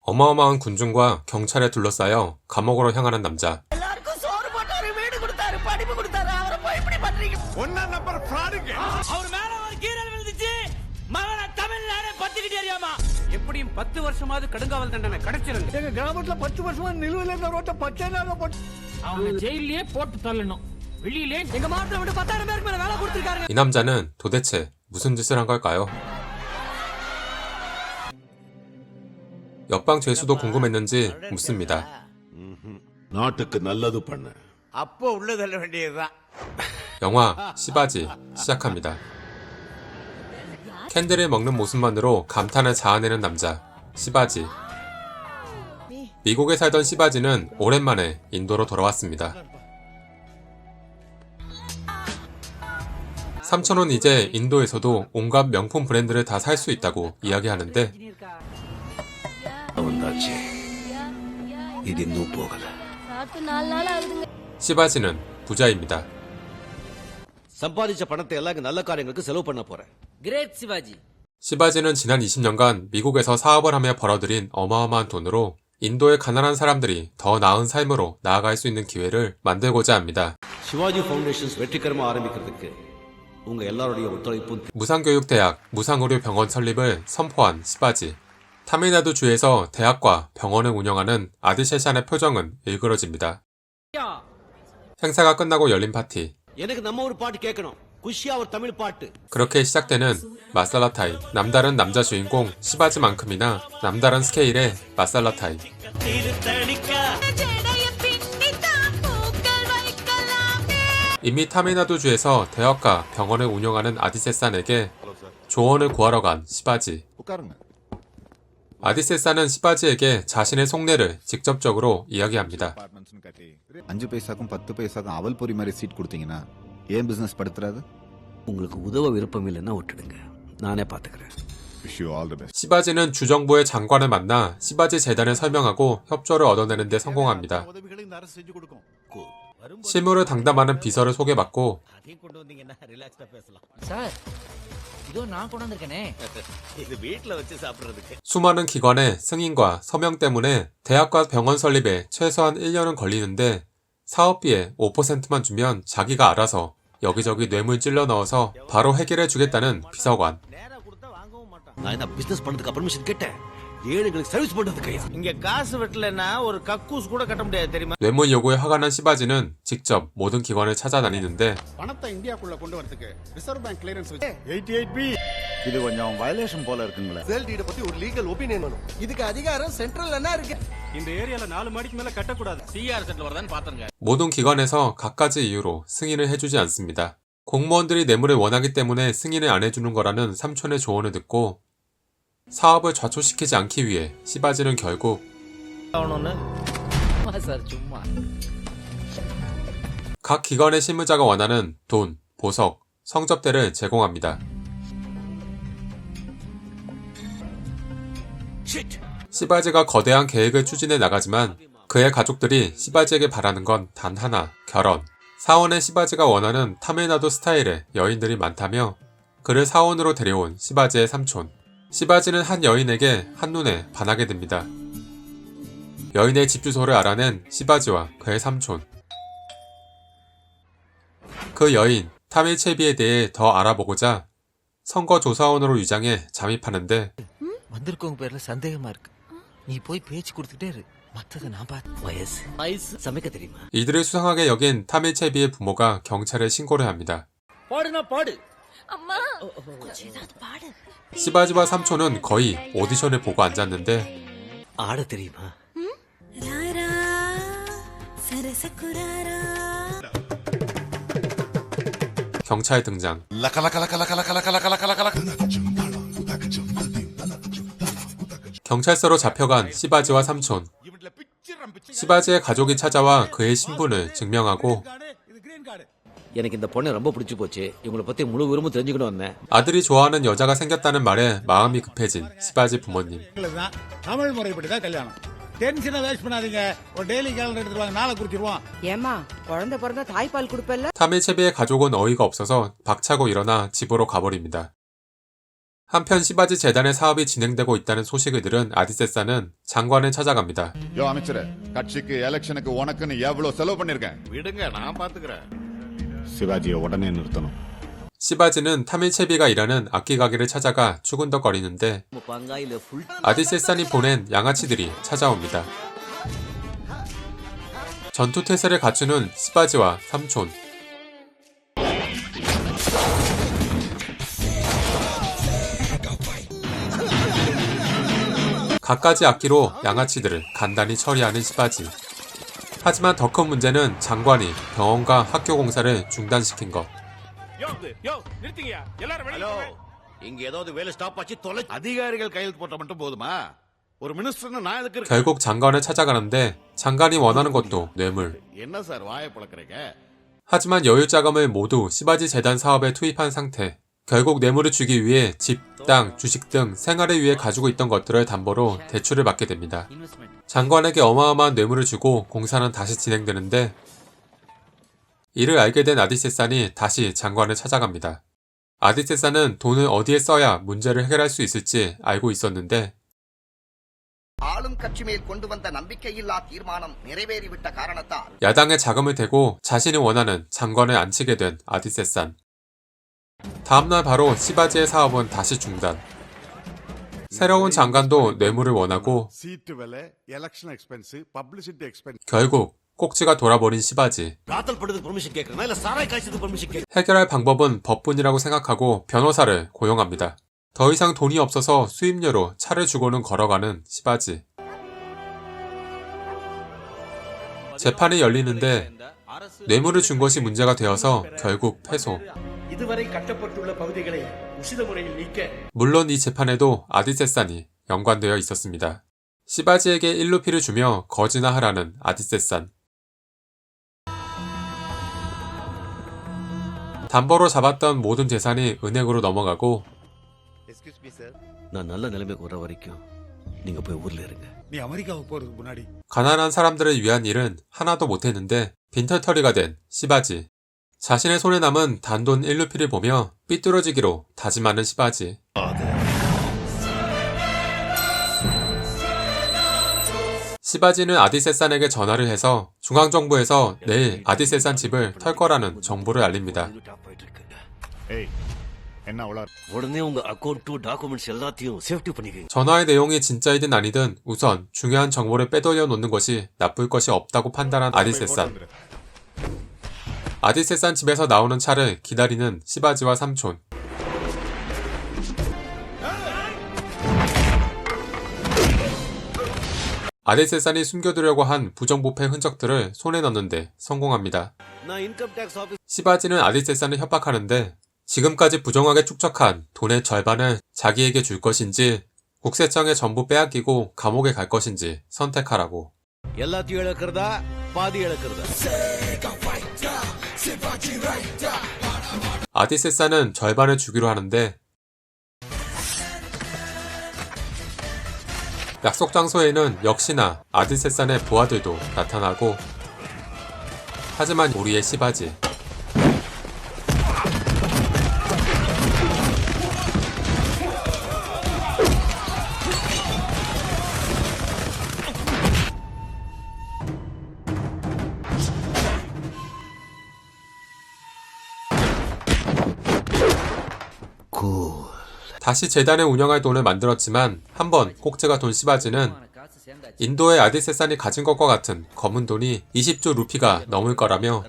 어마어마한 군중과 경찰에 둘러싸여 감옥으로 향하는 남자. எப்படியும் 10 வருஷமாவது கடுங்காவல் தண்டனை கிடைச்சிருங்க. எங்க கிராமத்துல 10 வருஷமா நிலுவையில இருந்த ரோட்ட பச்சைனால போட்டு அவங்க ஜெயிலே போட்டு தள்ளணும். வெளியிலே எங்க மாவட்டத்தை விட்டு 10,000 பேருக்கு மேல வேலை கொடுத்திருக்காங்க. 이 남자는 도대체 무슨 짓을 한 걸까요? 옆방 죄수도 궁금했는지 묻습니다. நாட்டுக்கு நல்லது பண்ண. அப்போ உள்ள தள்ள வேண்டியதுதான். 영화 시바지 시작합니다. 캔들을 먹는 모습만으로 감탄을 자아내는 남자 시바지. 미국에 살던 시바지는 오랜만에 인도로 돌아왔습니다. 삼촌은 이제 인도에서도 온갖 명품 브랜드를 다 살 수 있다고 이야기하는데 시바지는 부자입니다. சம்பாதிச்ச பணத்தை எல்லாம் நல்ல காரியங்களுக்கு செலவு பண்ண போறேன். கிரேட் சிவாஜி. 시바지는 지난 20년간 미국에서 사업을 하며 벌어들인 어마어마한 돈으로 인도의 가난한 사람들이 더 나은 삶으로 나아갈 수 있는 기회를 만들고자 합니다. சிவாஜி ஃபவுண்டேஷன்ஸ் வெற்றிகரமா ஆரம்பிக்கிறதுக்கு உங்க எல்லாருடைய ஒத்துழைப்பும் 무상교육대학, 무상의료병원 설립을 선포한 시바지. 타밀나두 주에서 대학과 병원을 운영하는 아디셰샨의 표정은 일그러집니다. 행사가 끝나고 열린 파티. எனக்கு நம்ம ஒரு பாட்டு கேட்கணும். குஷியா ஒரு தமிழ் பாட்டு. 그렇게 시작되는 마살라타이. 남다른 남자 주인공 시바지만큼이나 남다른 스케일의 마살라타이. 이미 타밀나두주에서 대학과 병원을 운영하는 아디세산에게 조언을 구하러 간 시바지. 아디세산은 시바지에게 자신의 속내를 직접적으로 이야기합니다. 5 பைசாக்கும் 10 பைசாக்கும் அவல் பொரி மாதிரி சீட் கொடுத்தீங்கன்னா ஏன் பிசினஸ் படுத்துறாது? உங்களுக்கு உதவ விருப்பம் இல்லைன்னா விட்டுடுங்க. நானே பாத்துக்கிறேன். Wish you all the best. 시바지는 주정부의 장관을 만나 시바지 재단을 설명하고 협조를 얻어내는 데 성공합니다. 실무를 담당하는 비서를 소개받고 சார் இதோ நான் கொண்டு வந்திருக்கேனே. இது வீட்ல வச்சு சாப்பிடுறதுக்கு. 수많은 기관의 승인과 서명 때문에 대학과 병원 설립에 최소한 1년은 걸리는데 사업비의 5%만 주면 자기가 알아서 여기저기 뇌물 찔러 넣어서 바로 해결해 주겠다는 비서관. நேரா கொடுத்தா வாங்கவும் மாட்டான். நான் என்ன பிசினஸ் பண்ணதுக்கு பர்மிஷன் கேட்டேன். ஏழைகளுக்கு சர்வீஸ் பண்றதுக்கு. இங்க காசு வெட்டலன்னா ஒரு கக்கூஸ் கூட கட்ட முடியாது தெரியுமா? 뇌물 요구에 화가 난 시바지는 직접 모든 기관을 찾아다니는데 பணத்தை இந்தியாக்குள்ள கொண்டு வரதுக்கு ரிசர்வ் பேங்க் கிளியரன்ஸ் வச்சு 88B இது கொஞ்சம் வயலேஷன் போல இருக்குங்களே. சேல் டீட பத்தி ஒரு லீகல் ஒபினியன் வேணும். இதுக்கு அதிகாரம் சென்ட்ரல்ல இருக்கு. இந்த ஏரியால 4 மாடிக்கு மேல கட்ட கூடாது. சிஆர் செட்ல வரதான்னு பாத்துங்க. 모든 기관에서 갖가지 이유로 승인을 해주지 않습니다. 공무원들이 뇌물을 원하기 때문에 승인을 안 해주는 거라는 삼촌의 조언을 듣고 사업을 좌초시키지 않기 위해 시바지는 결국 சார் சும்மா. 각 기관의 실무자가 원하는 돈, 보석, 성접대를 제공합니다. 시바지가 거대한 계획을 추진해 나가지만 그의 가족들이 시바지에게 바라는 건 단 하나, 결혼. 사원에 시바지가 원하는 타밀나두 스타일의 여인들이 많다며 그를 사원으로 데려온 시바지의 삼촌. 시바지는 한 여인에게 한눈에 반하게 됩니다. 여인의 집 주소를 알아낸 시바지와 그의 삼촌. 그 여인 타밀체비에 대해 더 알아보고자 선거조사원으로 위장해 잠입하는데 வந்திருக்கவங்க பேர்ல சந்தேகமா இருக்கு. நீ போய் பேச்சு கொடுத்துட்டே இரு. மத்தத நான் பாத்து. வயசு சமைக்க தெரியுமா? 이들을 수상하게 여긴 타밀체비의 부모가 경찰에 신고를 합니다. பாடுனா பாடு. 엄마, 제자도 பாடு. 시바지와 삼촌은 거의 오디션을 보고 앉았는데 ஆட தெரியுமா? 라라, 사르사쿠라라. 경찰 등장. 경찰서로 잡혀간 시바지와 삼촌. 시바지의 가족이 찾아와 그의 신분을 증명하고 எனக்கு இந்த பொண்ணை ரொம்ப பிடிச்சு போச்சு. இவங்களை பத்தி முழு விவரமும் தெரிஞ்சுக்கணும் வந்தேன். 아들이 좋아하는 여자가 생겼다는 말에 마음이 급해진 시바지 부모님. தமிழ் முறைப்படி தான் கல்யாணம். டென்ஷனை வேஸ்ட் பண்ணாதீங்க. ஒரு டெய்லி கேலண்டர் எடுத்துட்டு வாங்க, நாளை குறிச்சிருவோம். ஏமா குழந்தை பிறந்தா தாய்ப்பால் கொடுப்பல்ல? 타밀체비의 가족은 어이가 없어서 박차고 일어나 집으로 가버립니다. 한편 시바지 재단의 사업이 진행되고 있다는 소식을 들은 아디세사는 장관을 찾아갑니다. யோ அமைச்சரே கட்சிக்கு எலெக்ஷனுக்கு உனக்குன்னு எவ்வளவு செலவு பண்ணிருக்கேன் விடுங்க நான் பாத்துக்கிறேன். சிவாஜியை உடனே நிறுத்தணும். 시바지는 타밀체비가 일하는 악기 가게를 찾아가 추근덕거리는데 아디세산이 보낸 양아치들이 찾아옵니다. 전투태세를 갖추는 시바지와 삼촌. 갖가지 악기로 양아치들을 간단히 처리하는 시바지. 하지만 더 큰 문제는 장관이 병원과 학교 공사를 중단시킨 것. ஹலோ, இங்க ஏதாவது வேலை ஸ்டாப் ஆச்சு தொலை. அதிகாரிகள் கையெழுத்து போட்டா மட்டும் போதுமா? ஒரு மினிஸ்டர்னு நான் எதுக்கு இருக்கேன்? 결국 장관을 찾아가는데 장관이 원하는 것도 뇌물. என்ன சார் வாயை பழக்கிறீங்க? 하지만 여유 자금을 모두 시바지 재단 사업에 투입한 상태. 결국 뇌물을 주기 위해 집, 땅, 주식 등 생활을 위해 가지고 있던 것들을 담보로 대출을 받게 됩니다. 장관에게 어마어마한 뇌물을 주고 공사는 다시 진행되는데 이를 알게 된 아디세산이 다시 장관을 찾아갑니다. 아디세산은 돈을 어디에 써야 문제를 해결할 수 있을지 알고 있었는데 야당의 자금을 대고 자신이 원하는 장관을 앉히게 된 아디세산. 다음날 바로 시바지의 사업은 다시 중단. 새로운 장관도 뇌물을 원하고 சீட்டு விலை, எலெக்ஷன் எக்ஸ்பென்ஸ், பப்ளிசிட்டி எக்ஸ்பென்ஸ். 결국 꼭지가 돌아버린 시바지. காத்தல் படுறதுக்கு பெர்மிஷன் கேட்கறேன் இல்ல சாராய் காய்ச்சதுக்கு பெர்மிஷன் கேட்கறேன். 해결할 방법은 법뿐이라고 생각하고 변호사를 고용합니다. 더 이상 돈이 없어서 수임료로 차를 주고는 걸어가는 시바지. 재판이 열리는데 뇌물을 준 것이 문제가 되어서 결국 패소. இதுவரை கட்டப்பட்டுள்ள பகுதிகளை உசித முறையில் நீக்க 물론 이 재판에도 아디세산이 연관되어 있었습니다. 시바지에게 일루피를 주며 거지나 하라는 아디세산. 담보로 잡았던 모든 재산이 은행으로 넘어가고 எஸ்கியூஸ் மீ சார். நான் நல்ல நிலைமைக்கு வர வரைக்கும் நீங்க போய் ஊர்ல இருங்க. நீ அமெரிக்காவுக்கு போறதுக்கு முன்னாடி 가난한 사람들을 위한 일은 하나도 못했는데 빈털터리가 된 시바지. 자신의 손에 남은 단돈 1루피를 보며 삐뚤어지기로 다짐하는 시바지. 시바지는 아디세산에게 전화를 해서 중앙정부에서 내일 아디세산 집을 털 거라는 정보를 알립니다. ஏய் என்ன உளர்? உடனே உங்க அக்கௌண்ட் டாக்குமெண்ட்ஸ் எல்லாத்தையும் சேஃப்டி பண்ணிக்கங்க. 전화의 내용이 진짜이든 아니든 우선 중요한 정보를 빼돌려 놓는 것이 나쁠 것이 없다고 판단한 아디세산. 아디세산 집에서 나오는 차를 기다리는 시바지와 삼촌. 아디세산이 숨겨두려고 한 부정부패 흔적들을 손에 넣는데 성공합니다. நான் இன்கம் டாக்ஸ் ஆபீஸ் 시바지는 아디세산을 협박하는데 지금까지 부정하게 축적한 돈의 절반을 자기에게 줄 것인지 국세청에 전부 빼앗기고 감옥에 갈 것인지 선택하라고. எல்லாத்தையும் இழக்கிறதா பாதி இழக்கிறதா? 아디세산은 절반을 주기로 하는데 약속 장소에는 역시나 아디세산의 부하들도 나타나고 하지만 우리의 시바지. 다시 재단을 운영할 돈을 만들었지만 한번 꼭지가 돈 시바지는 인도의 아디세산이 가진 것과 같은 검은 돈이 20조 루피가 넘을 거라며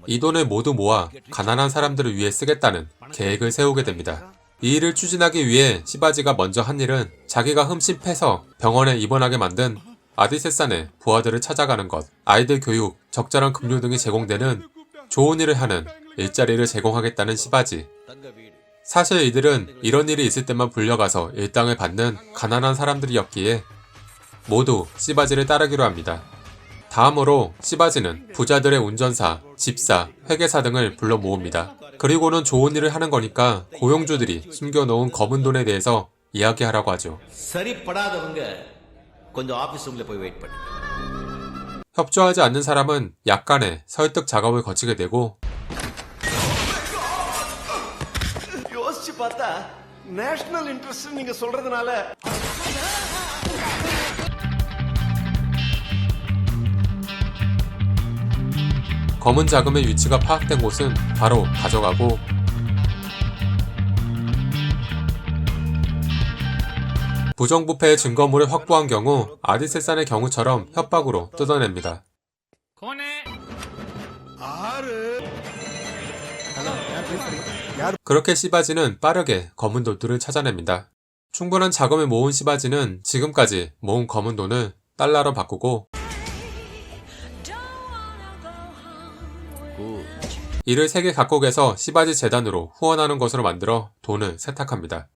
이 돈을 모두 모아 가난한 사람들을 위해 쓰겠다는 계획을 세우게 됩니다. 이 일을 추진하기 위해 시바지가 먼저 한 일은 자기가 흠씬 패서 병원에 입원하게 만든 아디세산의 부하들을 찾아가는 것, 아이들 교육, 적절한 급료 등이 제공되는 좋은 일을 하는 일자리를 제공하겠다는 시바지. 사실 이들은 이런 일이 있을 때만 불려가서 일당을 받는 가난한 사람들이었기에 모두 시바지를 따르기로 합니다. 다음으로 시바지는 부자들의 운전사, 집사, 회계사 등을 불러 모읍니다. 그리고는 좋은 일을 하는 거니까 고용주들이 숨겨놓은 검은 돈에 대해서 이야기하라고 하죠. சரிப்படாதவங்க கொஞ்சம் ஆபீஸ் ரூம்ல போய் வெயிட் பண்ணுங்க. 협조하지 않는 사람은 약간의 설득 작업을 거치게 되고 யோசிச்சு பார்த்தா நேஷனல் இன்ட்ரெஸ்ட் நீங்க சொல்றதுனால 검은 자금의 위치가 파악된 곳은 바로 가져가고 부정부패의 증거물을 확보한 경우 아디세산의 경우처럼 협박으로 뜯어냅니다. 그렇게 시바지는 빠르게 검은 돈들을 찾아냅니다. 충분한 자금을 모은 시바지는 지금까지 모은 검은 돈을 달러로 바꾸고 이를 세계 각국에서 시바지 재단으로 후원하는 것으로 만들어 돈을 세탁합니다.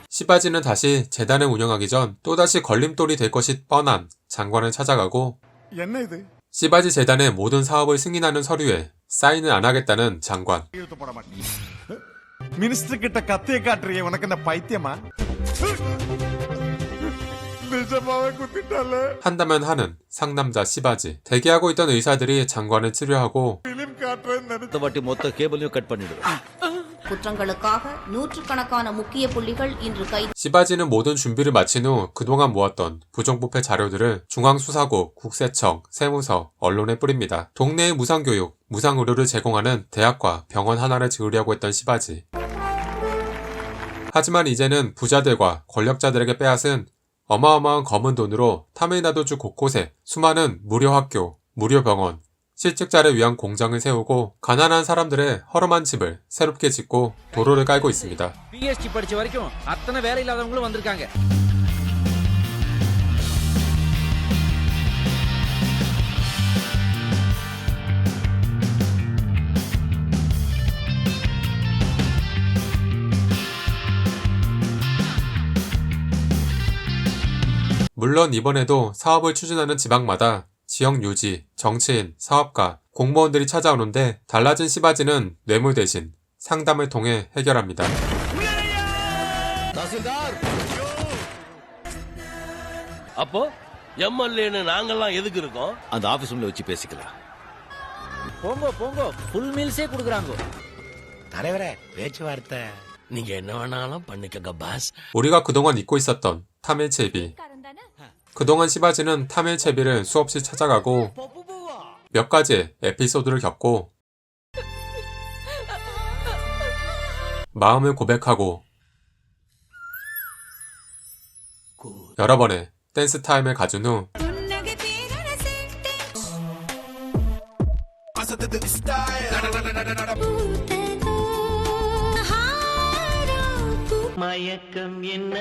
시바지는 다시 재단을 운영하기 전 또다시 걸림돌이 될 것이 뻔한 장관을 찾아가고 என்ன இது 시바지 재단의 모든 사업을 승인하는 서류에 사인을 안 하겠다는 장관. கையெழுத்து போட மாட்டேன் மினிஸ்டர் கிட்ட கத்திய காட்டுறியே உனக்கு என்ன பைத்தியமா நிஜமாவே குத்திட்டால 한다면 하는 상남자 시바지. 대기하고 있던 의사들이 장관을 치료하고 பிலிம் காட்டுறேன்னு நினைச்சு அடுத்த வாட்டி மொத்த கேபிளையும் கட் பண்ணிடுவேன். குற்றங்களுக்காக நூற்றுக்கணக்கான முக்கிய புள்ளிகள் இன்று கைது 시바지는 모든 준비를 마친 후 그동안 모았던 부정부패 자료들을 중앙수사국, 국세청, 세무서, 언론에 뿌립니다. 동네의 무상교육, 무상의료를 제공하는 대학과 병원 하나를 지으려고 했던 시바지. 하지만 이제는 부자들과 권력자들에게 빼앗은 어마어마한 검은 돈으로 타밀나두주 곳곳에 수많은 무료 학교, 무료 병원, 실직자를 위한 공장을 세우고 가난한 사람들의 허름한 집을 새롭게 짓고 도로를 깔고 있습니다. பிஎஸ்டி படிச்ச வரைக்கும் அத்தனை வேலை இல்லாதவங்களும் வந்திருக்காங்க. 물론 이번에도 사업을 추진하는 지방마다 지역 유지, 정치인, 사업가, 공무원들이 찾아오는데 달라진 시바지는 뇌물 대신 상담을 통해 해결합니다. தாசில்தார் அப்போ எம்எல்ஏன்னு நாங்கெல்லாம் எதுக்கு இருக்கோம்? அந்த ஆபீஸ் ரூம்ல வச்சு பேசிக்கலாம். போங்க போங்க, ஃபுல் மீல்ஸே கொடுக்குறாங்க. தலைவரே பேச்சுவார்த்தை நீங்க என்ன வேணாலும் பண்ணிக்கங்க பாஸ். 우리가 그동안 잊고 있었던 타밀체비. 그동안 시바지는 타밀체비를 수없이 찾아가고 몇 가지의 에피소드를 겪고 마음을 고백하고 여러 번의 댄스 타임을 가진 후 மயக்கம் என்ன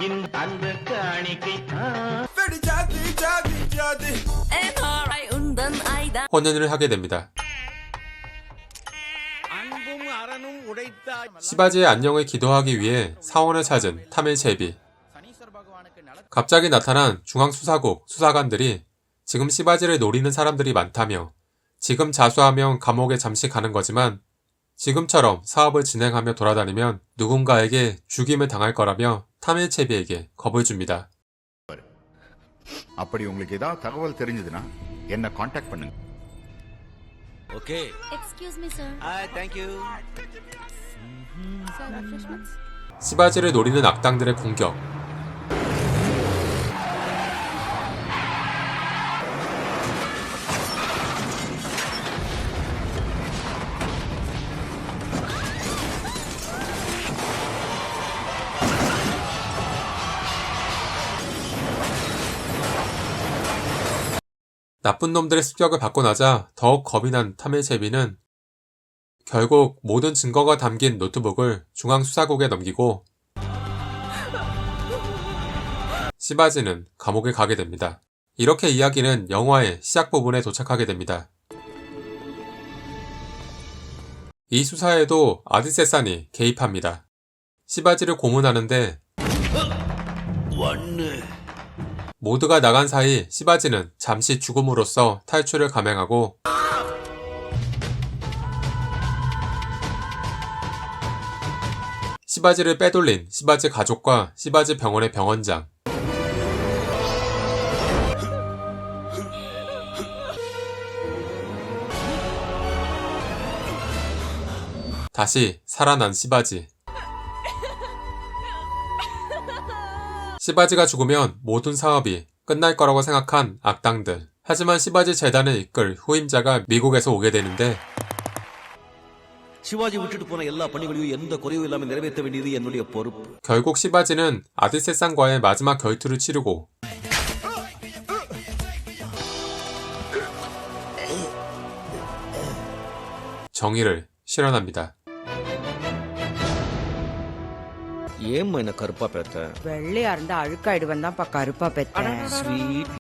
இந்த அந்த காணிக்கை 혼연을 하게 됩니다. அன்பும் அரணும் உடைத்தாய். 시바지의 안녕을 기도하기 위해 사원을 찾은 타밀체비. 갑자기 나타난 중앙수사국 수사관들이 지금 시바지를 노리는 사람들이 많다며 지금 자수하면 감옥에 잠시 가는 거지만 지금처럼 사업을 진행하며 돌아다니면 누군가에게 죽임을 당할 거라며 타밀체비에게 겁을 줍니다. அப்படி உங்களுக்கு ஏதாவது தகவல் தெரிஞ்சதுன்னா என்ன காண்டாக்ட் பண்ணுங்க. Okay. Excuse me sir thank you. 시바지를 노리는 악당들의 공격. 나쁜 놈들의 습격을 받고 나자 더욱 겁이 난 타밀체비는 결국 모든 증거가 담긴 노트북을 중앙수사국에 넘기고 시바지는 감옥에 가게 됩니다. 이렇게 이야기는 영화의 시작 부분에 도착하게 됩니다. 이 수사에도 아디세산이 개입합니다. 시바지를 고문하는데 모두가 나간 사이 시바지는 잠시 죽음으로써 탈출을 감행하고 시바지를 빼돌린 시바지 가족과 시바지 병원의 병원장 다시 살아난 시바지. 시바지가 죽으면 모든 사업이 끝날 거라고 생각한 악당들. 하지만 시바지 재단을 이끌 후임자가 미국에서 오게 되는데 சிவாஜி விட்டுட்டு போன எல்லா பணிகளையும் எந்த குறையும் இல்லாம நிறைவேற்ற வேண்டியது என்னுடைய பொறுப்பு. 결국 시바지는 아디세상과의 마지막 결투를 치르고 정의를 실현합니다. ஏம்மா என்ன கருப்பா பேத்த? வெள்ளையா இருந்தா அழுக்காயிடுவன் தான் கருப்பா பெத்த. ஸ்வீட்